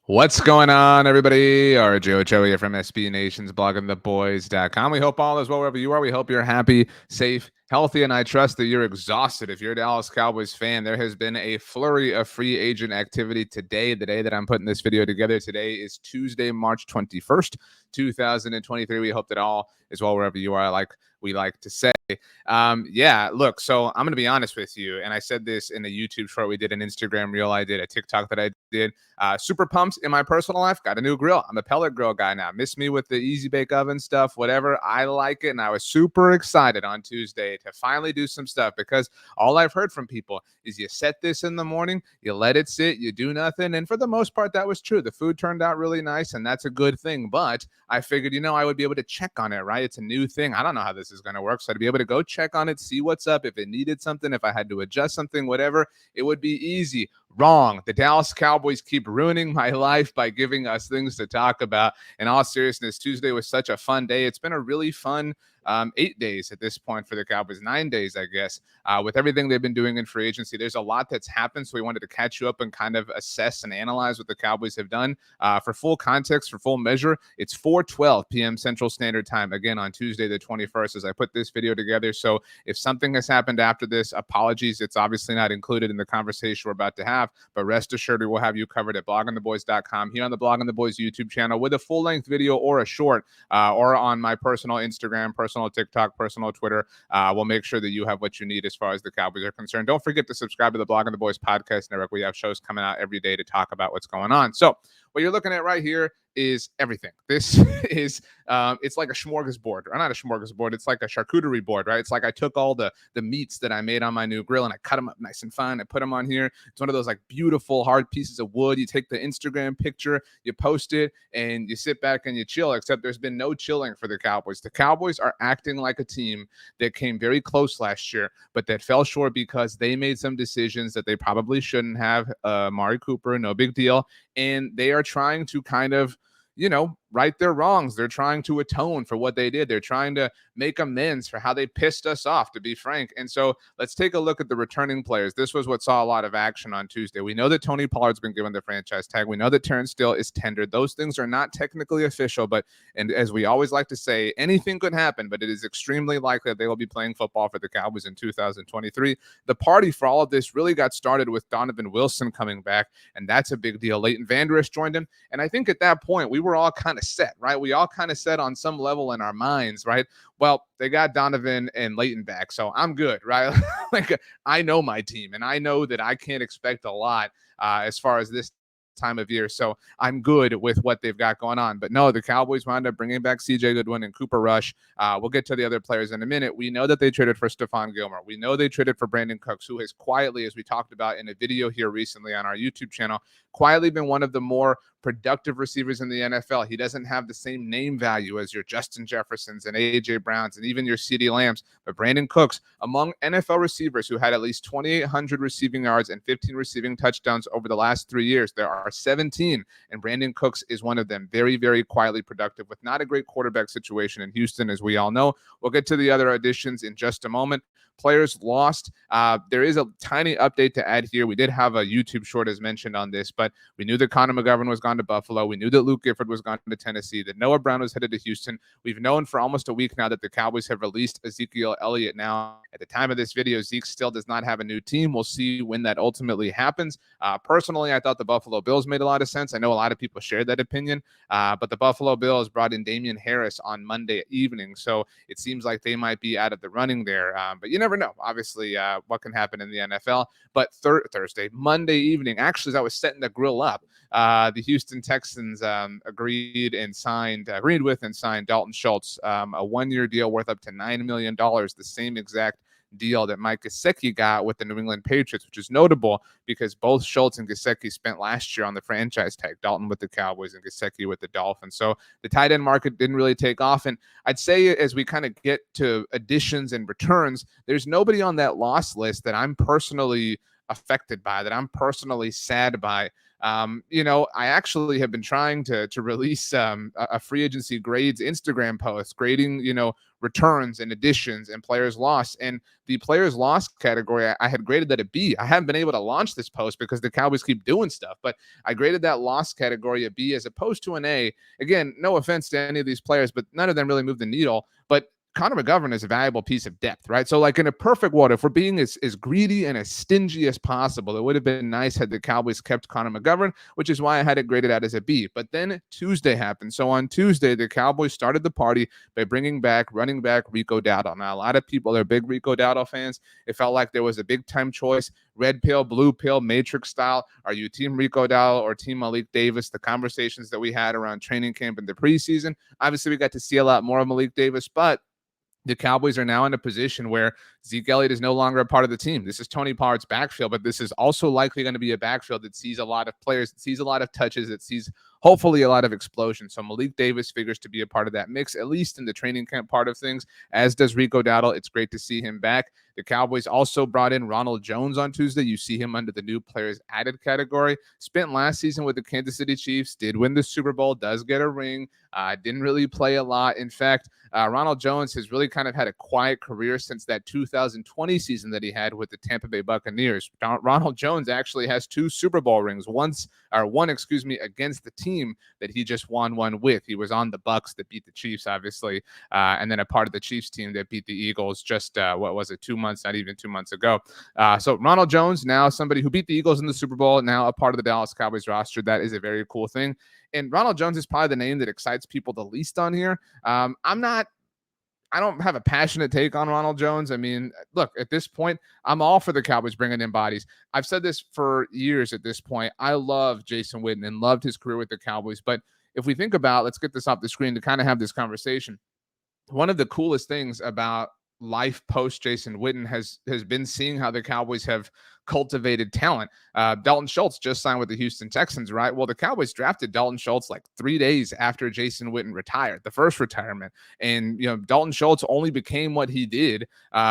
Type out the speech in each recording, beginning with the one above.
What's going on, everybody? RJ Ochoa here from SB Nation's bloggingtheboys.com. We hope all is well wherever you are. We hope you're happy, safe, healthy, and I trust that you're exhausted. If you're a Dallas Cowboys fan, there has been a flurry of free agent activity today. The day that I'm putting this video together today is Tuesday, March 21st, 2023. We hope that all is well wherever you are, like we like to say. Look, so I'm going to be honest with you. And I said this in a YouTube short we did, an Instagram reel I did, a TikTok that I did. Super pumped in my personal life. Got a new grill. I'm a pellet grill guy now. Miss me with the easy bake oven stuff, whatever. I like it. And I was super excited on Tuesday to finally do some stuff because all I've heard from people is you set this in the morning, you let it sit, you do nothing. And for the most part, that was true. The food turned out really nice, and that's a good thing. But I figured, I would be able to check on it, right? It's a new thing. I don't know how this is going to work. So I'd be able to go check on it, see what's up. If it needed something, if I had to adjust something, whatever, it would be easy. Wrong. The Dallas Cowboys keep ruining my life by giving us things to talk about. In all seriousness, Tuesday was such a fun day. It's been a really fun 8 days at this point for the Cowboys, 9 days, I guess, with everything they've been doing in free agency. There's a lot that's happened, so we wanted to catch you up and kind of assess and analyze what the Cowboys have done. For full context, for full measure, it's 4:12 p.m. Central Standard Time, again, on Tuesday the 21st, as I put this video together. So if something has happened after this, apologies. It's obviously not included in the conversation we're about to have, but rest assured we will have you covered at bloggingtheboys.com, here on the Blogging the Boys YouTube channel with a full-length video or a short, or on my personal Instagram, personal TikTok, personal Twitter. We'll make sure that you have what you need as far as the Cowboys are concerned. Don't forget to subscribe to the Blogging the Boys podcast network. We have shows coming out every day to talk about what's going on. So what you're looking at right here is everything. This is it's like a smorgasbord, or not a smorgasbord, it's like a charcuterie board, right? It's like I took all the meats that I made on my new grill and I cut them up nice and fine. I put them on here. It's one of those like beautiful hard pieces of wood. You take the Instagram picture, you post it, and you sit back and you chill, except there's been no chilling for the Cowboys. The Cowboys are acting like a team that came very close last year, but that fell short because they made some decisions that they probably shouldn't have. Mari Cooper, no big deal. And they are trying to kind of, right their wrongs. They're trying to atone for what they did. They're trying to make amends for how they pissed us off, to be frank. And so let's take a look at the returning players. This was what saw a lot of action on Tuesday. We know that Tony Pollard's been given the franchise tag. We know that Terrence Steele is tendered. Those things are not technically official, but, and as we always like to say, anything could happen, but it is extremely likely that they will be playing football for the Cowboys in 2023. The party for all of this really got started with Donovan Wilson coming back, and that's a big deal. Leighton Vander Esch joined him, and I think at that point we were all kind of set, right? We all kind of set on some level in our minds, right? Well, they got Donovan and Leighton back, so I'm good, right? Like, I know my team, and I know that I can't expect a lot as far as this time of year. So I'm good with what they've got going on. But no, the Cowboys wound up bringing back CJ Goodwin and Cooper Rush. We'll get to the other players in a minute. We know that they traded for Stephon Gilmore. We know they traded for Brandon Cooks, who has quietly, as we talked about in a video here recently on our YouTube channel, quietly been one of the more productive receivers in the NFL. He doesn't have the same name value as your Justin Jeffersons and A.J. Browns and even your CeeDee Lambs, but Brandon Cooks, among NFL receivers who had at least 2,800 receiving yards and 15 receiving touchdowns over the last 3 years, there are 17, and Brandon Cooks is one of them. Very, very quietly productive with not a great quarterback situation in Houston, as we all know. We'll get to the other additions in just a moment. Players lost. There is a tiny update to add here. We did have a YouTube short as mentioned on this, but we knew that Connor McGovern was gone to Buffalo. We knew that Luke Gifford was gone to Tennessee, that Noah Brown was headed to Houston. We've known for almost a week now that the Cowboys have released Ezekiel Elliott. Now, at the time of this video, Zeke still does not have a new team. We'll see when that ultimately happens. Personally, I thought the Buffalo Bills made a lot of sense. I know a lot of people shared that opinion, but the Buffalo Bills brought in Damian Harris on Monday evening, so it seems like they might be out of the running there. But you never know, obviously, what can happen in the NFL. But Monday evening, actually, as I was setting the grill up, the Houston Texans agreed with and signed Dalton Schultz, a one-year deal worth up to $9 million, the same exact deal that Mike Gesicki got with the New England Patriots, which is notable because both Schultz and Gesicki spent last year on the franchise tag, Dalton with the Cowboys and Gesicki with the Dolphins. So the tight end market didn't really take off. And I'd say as we kind of get to additions and returns, there's nobody on that loss list that I'm personally affected by, that I'm personally sad by. I actually have been trying to release a free agency grades Instagram post grading, returns and additions and players lost. And the players lost category, I had graded that a B. I haven't been able to launch this post because the Cowboys keep doing stuff, but I graded that loss category a B as opposed to an A. Again, no offense to any of these players, but none of them really moved the needle. But Connor McGovern is a valuable piece of depth, right? So, like in a perfect world, if we're being as greedy and as stingy as possible, it would have been nice had the Cowboys kept Connor McGovern, which is why I had it graded out as a B. But then Tuesday happened. So on Tuesday, the Cowboys started the party by bringing back running back Rico Dowdle. Now, a lot of people are big Rico Dowdle fans. It felt like there was a big time choice, red pill, blue pill, matrix style. Are you team Rico Dowdle or team Malik Davis? The conversations that we had around training camp in the preseason. Obviously, we got to see a lot more of Malik Davis, but the Cowboys are now in a position where Zeke Elliott is no longer a part of the team. This is Tony Pollard's backfield, but this is also likely going to be a backfield that sees a lot of players, that sees a lot of touches, that sees hopefully a lot of explosion. So Malik Davis figures to be a part of that mix, at least in the training camp part of things, as does Rico Dowdle. It's great to see him back. The Cowboys also brought in Ronald Jones on Tuesday. You see him under the new players added category. Spent last season with the Kansas City Chiefs, did win the Super Bowl, does get a ring, didn't really play a lot. In fact, Ronald Jones has really kind of had a quiet career since that 2020 season that he had with the Tampa Bay Buccaneers. Ronald Jones actually has 2 Super Bowl rings, one against the team that he just won one with. He was on the Bucs that beat the Chiefs, obviously, and then a part of the Chiefs team that beat the Eagles just, 2 months, not even 2 months ago. So Ronald Jones, now somebody who beat the Eagles in the Super Bowl, now a part of the Dallas Cowboys roster. That is a very cool thing. And Ronald Jones is probably the name that excites people the least on here. I don't have a passionate take on Ronald Jones. I mean, look, at this point, I'm all for the Cowboys bringing in bodies. I've said this for years at this point. I love Jason Witten and loved his career with the Cowboys. But if we think about, let's get this off the screen to kind of have this conversation. One of the coolest things about life post Jason Witten has been seeing how the Cowboys have cultivated talent. Dalton Schultz just signed with the Houston Texans, right? Well, the Cowboys drafted Dalton Schultz like 3 days after Jason Witten retired, the first retirement. And, Dalton Schultz only became what he did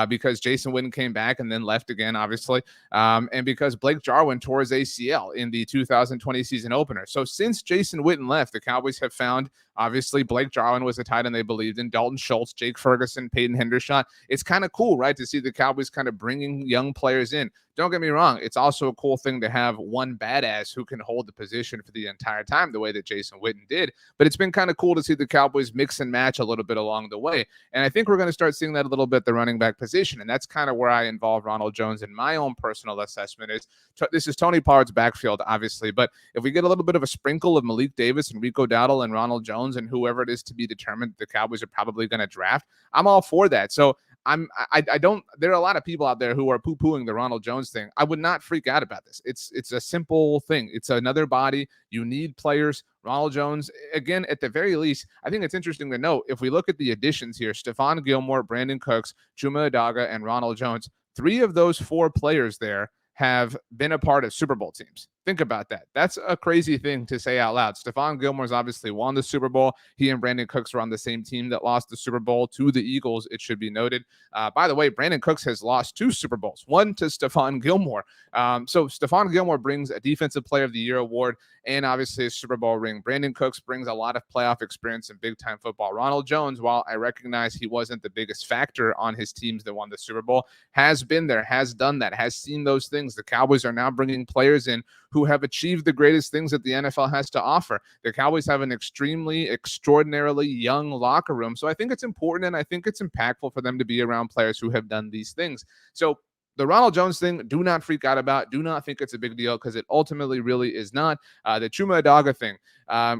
because Jason Witten came back and then left again, obviously. And because Blake Jarwin tore his ACL in the 2020 season opener. So since Jason Witten left, the Cowboys have found, obviously, Blake Jarwin was the tight end they believed in, Dalton Schultz, Jake Ferguson, Peyton Hendershot. It's kind of cool, right, to see the Cowboys kind of bringing young players in. Don't get me wrong. It's also a cool thing to have one badass who can hold the position for the entire time, the way that Jason Witten did. But it's been kind of cool to see the Cowboys mix and match a little bit along the way. And I think we're going to start seeing that a little bit, the running back position. And that's kind of where I involve Ronald Jones in my own personal assessment. This is Tony Pollard's backfield, obviously. But if we get a little bit of a sprinkle of Malik Davis and Rico Dowdle and Ronald Jones and whoever it is to be determined the Cowboys are probably going to draft, I'm all for that. So there are a lot of people out there who are poo-pooing the Ronald Jones thing. I would not freak out about this. It's a simple thing. It's another body. You need players. Ronald Jones, again, at the very least, I think it's interesting to note, if we look at the additions here, Stephon Gilmore, Brandon Cooks, Chuma Edoga, and Ronald Jones, 3 of those 4 players there have been a part of Super Bowl teams. Think about that. That's a crazy thing to say out loud. Stephon Gilmore's obviously won the Super Bowl. He and Brandon Cooks were on the same team that lost the Super Bowl to the Eagles, it should be noted. By the way, Brandon Cooks has lost 2 Super Bowls, one to Stephon Gilmore. So Stephon Gilmore brings a Defensive Player of the Year award and obviously a Super Bowl ring. Brandon Cooks brings a lot of playoff experience in big-time football. Ronald Jones, while I recognize he wasn't the biggest factor on his teams that won the Super Bowl, has been there, has done that, has seen those things. The Cowboys are now bringing players in who have achieved the greatest things that the NFL has to offer. The Cowboys have an extraordinarily young locker room. So I think it's important and I think it's impactful for them to be around players who have done these things. So the Ronald Jones thing, do not freak out about. Do not think it's a big deal because it ultimately really is not. The Chuma Edoga thing,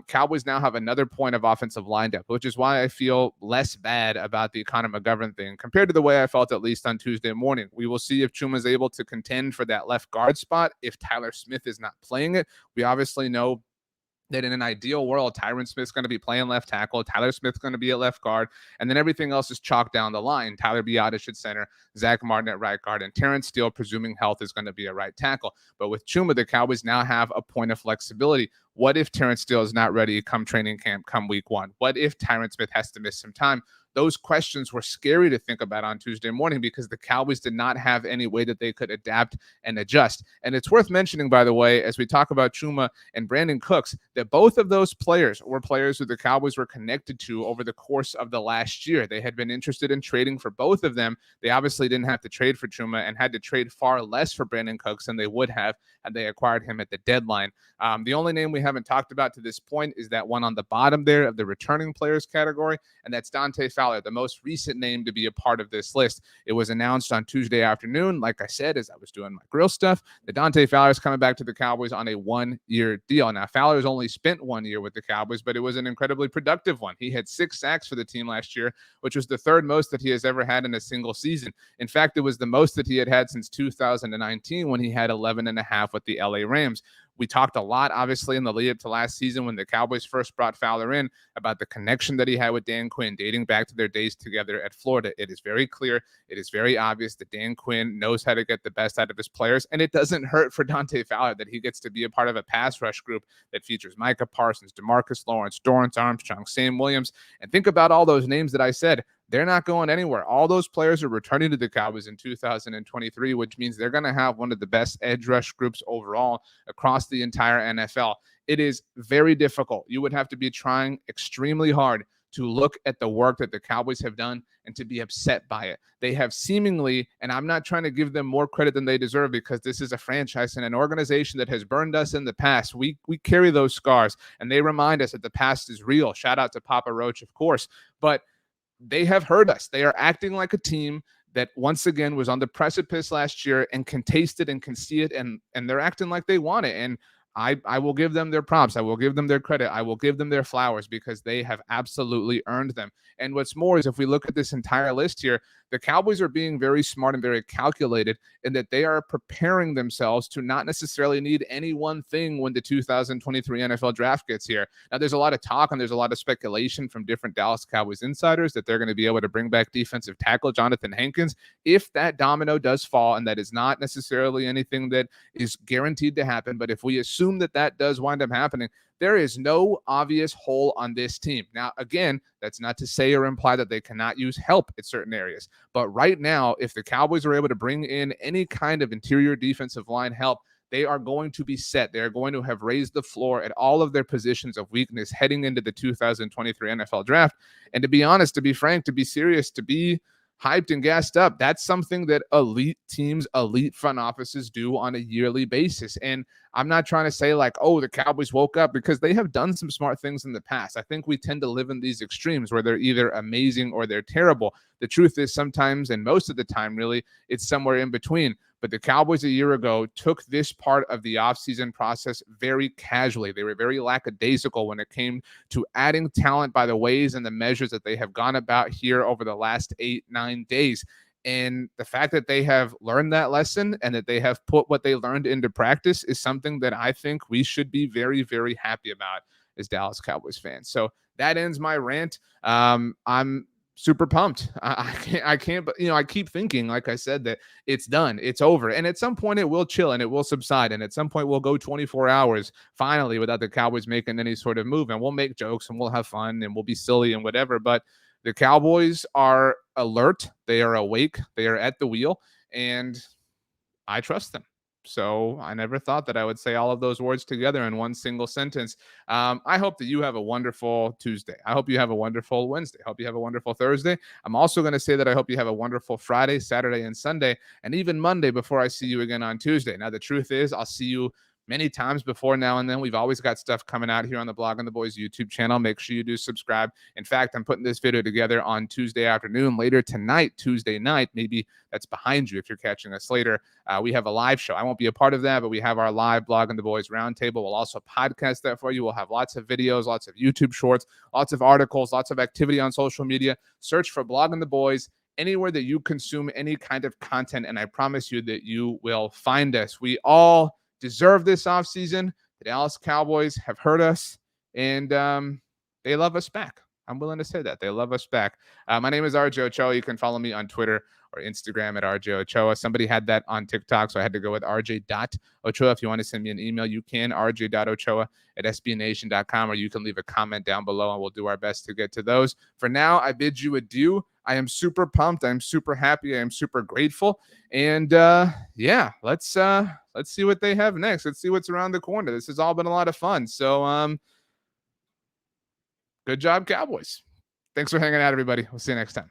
Cowboys now have another point of offensive line depth, which is why I feel less bad about the Connor McGovern thing compared to the way I felt at least on Tuesday morning. We will see if Chuma is able to contend for that left guard spot if Tyler Smith is not playing it. We obviously know that in an ideal world, Tyron Smith's going to be playing left tackle, Tyler Smith's going to be at left guard, and then everything else is chalked down the line. Tyler Biadasz at center, Zach Martin at right guard, and Terrence Steele, presuming health, is going to be a right tackle. But with Chuma, the Cowboys now have a point of flexibility. What if Terrence Steele is not ready come training camp, come week 1? What if Tyron Smith has to miss some time? those questions were scary to think about on Tuesday morning because the Cowboys did not have any way that they could adapt and adjust. And it's worth mentioning, by the way, as we talk about Chuma and Brandon Cooks, that both of those players were players who the Cowboys were connected to over the course of the last year. They had been interested in trading for both of them. They obviously didn't have to trade for Chuma and had to trade far less for Brandon Cooks than they would have had they acquired him at the deadline. The only name we haven't talked about to this point is that one on the bottom there of the returning players category, and that's Dante Fowler, the most recent name to be a part of this list. It was announced on Tuesday afternoon, like I said, as I was doing my grill stuff, that Dante Fowler is coming back to the Cowboys on a one-year deal. Now, Fowler's only spent 1 year with the Cowboys, but it was an incredibly productive one. He had 6 sacks for the team last year, which was the third most that he has ever had in a single season. In fact, it was the most that he had since 2019 when he had 11.5 with the LA Rams. We talked a lot, obviously, in the lead up to last season when the Cowboys first brought Fowler in about the connection that he had with Dan Quinn dating back to their days together at Florida. It is very clear. It is very obvious that Dan Quinn knows how to get the best out of his players, and it doesn't hurt for Dante Fowler that he gets to be a part of a pass rush group that features Micah Parsons, DeMarcus Lawrence, Dorrance Armstrong, Sam Williams, and think about all those names that I said. They're not going anywhere. All those players are returning to the Cowboys in 2023, which means they're going to have one of the best edge rush groups overall across the entire NFL. It is very difficult. You would have to be trying extremely hard to look at the work that the Cowboys have done and to be upset by it. They have seemingly, and I'm not trying to give them more credit than they deserve because this is a franchise and an organization that has burned us in the past. We carry those scars, and they remind us that the past is real. Shout out to Papa Roach, of course. But they have hurt us. They are acting like a team that once again was on the precipice last year and can taste it and can see it, and they're acting like they want it. And I will give them their props. I will give them their credit. I will give them their flowers because they have absolutely earned them. And what's more is if we look at this entire list here, the Cowboys are being very smart and very calculated in that they are preparing themselves to not necessarily need any one thing when the 2023 NFL draft gets here. Now, there's a lot of talk and there's a lot of speculation from different Dallas Cowboys insiders that they're going to be able to bring back defensive tackle Jonathan Hankins. If that domino does fall, and that is not necessarily anything that is guaranteed to happen, but if we assume that that does wind up happening, there is no obvious hole on this team. Now, again, that's not to say or imply that they cannot use help at certain areas. But right now, if the Cowboys are able to bring in any kind of interior defensive line help, they are going to be set. They are going to have raised the floor at all of their positions of weakness heading into the 2023 NFL draft. And to be honest, to be frank, to be serious, to be hyped and gassed up, that's something that elite teams, elite front offices do on a yearly basis. And I'm not trying to say like, oh, the Cowboys woke up, because they have done some smart things in the past. I think we tend to live in these extremes where they're either amazing or they're terrible. The truth is sometimes, and most of the time really, it's somewhere in between. But the Cowboys a year ago took this part of the offseason process very casually. They were very lackadaisical when it came to adding talent by the ways and the measures that they have gone about here over the last 8-9 days. And the fact that they have learned that lesson and that they have put what they learned into practice is something that I think we should be very, very happy about as Dallas Cowboys fans. So that ends my rant. I'm super pumped. I can't, but I keep thinking, like I said, that it's done, it's over. And at some point it will chill and it will subside. And at some point we'll go 24 hours finally without the Cowboys making any sort of move. And we'll make jokes and we'll have fun and we'll be silly and whatever. But the Cowboys are alert. They are awake. They are at the wheel, and I trust them. So I never thought that I would say all of those words together in one single sentence. I hope that you have a wonderful Tuesday. I hope you have a wonderful Wednesday. I hope you have a wonderful Thursday. I'm also going to say that I hope you have a wonderful Friday, Saturday, and Sunday, and even Monday before I see you again on Tuesday. Now, the truth is I'll see you many times before now and then. We've always got stuff coming out here on the Blog and the Boys YouTube channel. Make sure you do subscribe. In fact, I'm putting this video together on Tuesday afternoon. Later tonight, Tuesday night, maybe that's behind you if you're catching us later, we have a live show. I won't be a part of that, but we have our live Blog and the Boys roundtable. We'll also podcast that for you. We'll have lots of videos, lots of YouTube shorts, lots of articles, lots of activity on social media. Search for Blog and the Boys anywhere that you consume any kind of content, and I promise you that you will find us. We all deserve this offseason. The Dallas Cowboys have hurt us, and they love us back. I'm willing to say that. They love us back. My name is RJ Ochoa. You can follow me on Twitter or Instagram at RJ Ochoa. Somebody had that on TikTok, so I had to go with RJ.Ochoa. If you want to send me an email, you can, RJ.Ochoa at SBNation.com, or you can leave a comment down below, and we'll do our best to get to those. For now, I bid you adieu. I am super pumped. I'm super happy. I am super grateful. And yeah, let's see what they have next. Let's see what's around the corner. This has all been a lot of fun. So good job, Cowboys. Thanks for hanging out, everybody. We'll see you next time.